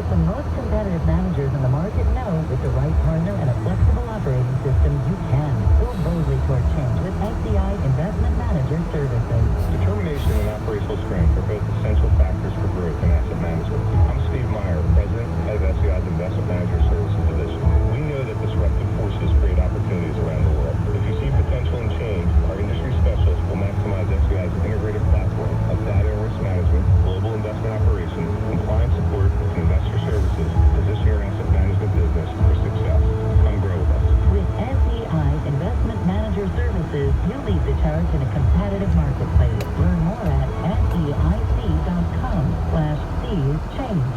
But the most competitive managers in the market know with the right partner and a flexible operating system, you can. Go boldly toward change with SCI Investment Manager Services. Determination and operational strength are both essential factors for growth in asset management. I'm Steve Meyer, President and Head of SCI's Investment Manager Services Division. We know that disruptive forces create opportunities around the world. If you see potential in change, our industry specialists will maximize SCI's integrated platform of data and risk management, global investment operations, compliance support, and investor services to position your asset management business for success. Come grow with us. With SCI Investment Manager Services, you lead the charge in a competitive marketplace. Learn more at SEIC.com/C's-Change.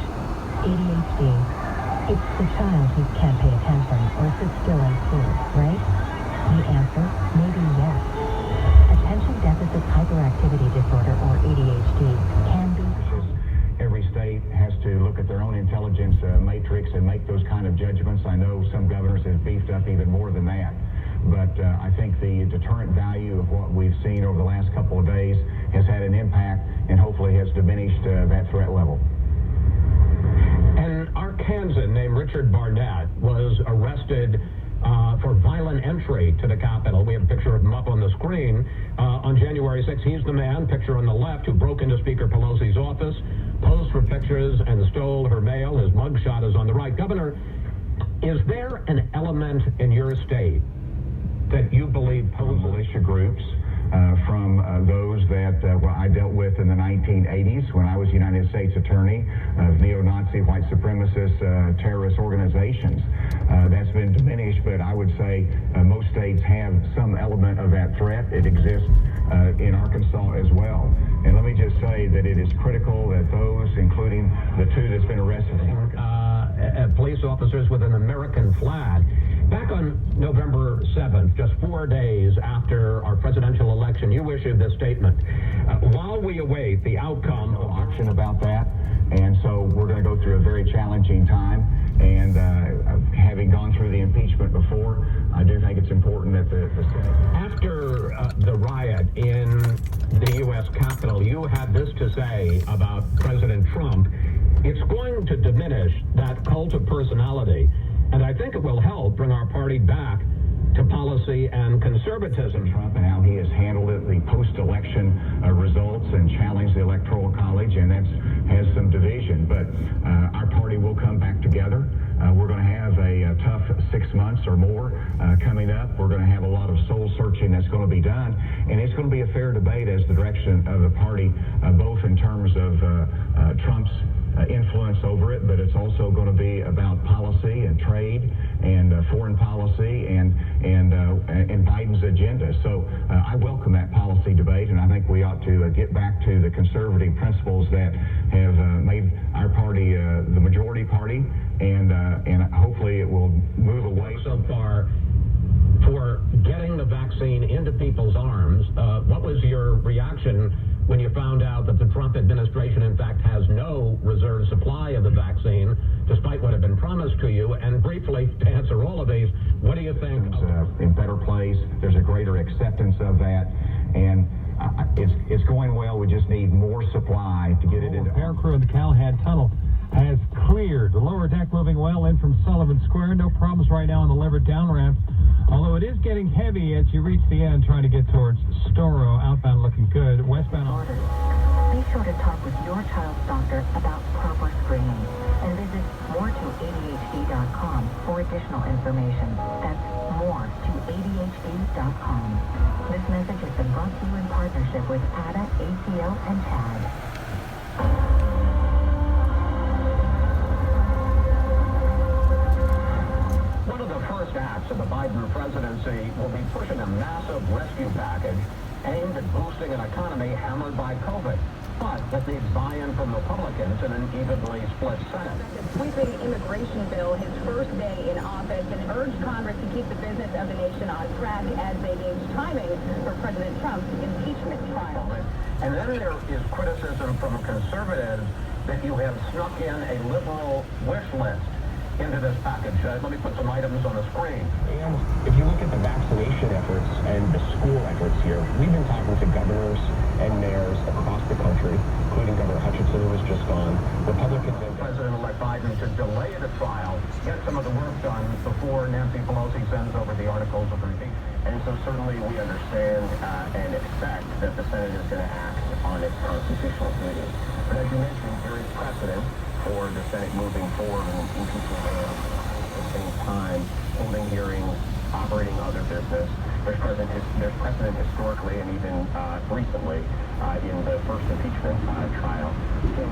ADHD. It's the child who can't pay attention or sit still in school, right? The answer may be yes. Attention Deficit Hyperactivity Disorder, or ADHD, can be... Every state has to look at their own intelligence matrix and make those kind of judgments. I know some governors have beefed up even more than that. But I think the deterrent value of what we've seen over the last couple of days has had an impact and hopefully has diminished that threat level. An Arkansan named Richard Barnett was arrested for violent entry to the Capitol. We have a picture of him up on the screen. On January 6th, he's the man, picture on the left, who broke into Speaker Pelosi's office, posed for pictures, and stole her mail. His mugshot is on the right. Governor, is there an element in your state that you believe poses militia groups from those that I dealt with in the 1980s when I was United States Attorney of neo-Nazi, white supremacist terrorist organizations? That's been diminished, but I would say most states have some element of that threat. It exists in Arkansas as well. And let me just say that it is critical that those, including the two that's been arrested, police officers with an American flag. Back on November 7th, just 4 days after our presidential election, you issued this statement. While we await the outcome of auction about that, and so we're going to go through a very challenging time. And having gone through the impeachment before, I do think it's important that the Senate... After the riot in the U.S. Capitol, you had this to say about President Trump. It's going to diminish that cult of personality, and I think it will help bring our party back to policy and conservatism. Trump and how he has handled it, the post-election results, and challenged the Electoral College, and that has some division. But our party will come back together. We're going to have a tough 6 months or more coming up. We're going to have a lot of soul searching that's going to be done, and it's going to be a fair debate as the direction of the party, both in terms of Trump's influence over it, but it's also going to be about policy and trade and foreign policy and Biden's agenda. So I welcome that policy debate, and I think we ought to get back to the conservative principles that have made our party the majority party, and hopefully it will move away. So far, for getting the vaccine into people's arms, what was your reaction when you found out that the Trump administration, in fact, has no reserve supply of the vaccine, despite what had been promised to you? And briefly, to answer all of these, what do you think? In better place, there's a greater acceptance of that, and it's going well. We just need more supply to get it into... Air crew in the Callahan Tunnel has cleared. The lower deck moving well in from Sullivan Square. No problems right now on the levered down ramp, although it is getting heavy as you reach the end trying to get towards Storrow. Outbound looking good. Westbound... Be sure to talk with your child's doctor about proper screening and visit more2adhd.com for additional information. That's more2adhd.com. This message has been brought to you in partnership with PADA, ACL, and TAD. One of the first acts of the Biden presidency will be pushing a massive rescue package aimed at boosting an economy hammered by COVID. But that needs buy-in from Republicans in an evenly split Senate. Sweeping immigration bill his first day in office and urged Congress to keep the business of the nation on track as they gauge timing for President Trump's impeachment trial. And then there is criticism from conservatives that you have snuck in a liberal wish list. into this package. Let me put some items on the screen. And if you look at the vaccination efforts and the school efforts here, we've been talking to governors and mayors across the country, including Governor Hutchinson, who was just on. Republicans and President-elect Biden to delay the trial, get some of the work done before Nancy Pelosi sends over the articles of impeachment. And so certainly we understand and expect that the Senate is going to act on its constitutional duty. But as you mentioned, there is precedent for the Senate moving forward and impeaching him at the same time, holding hearings, operating other business. There's precedent historically and even recently in the first impeachment trial. So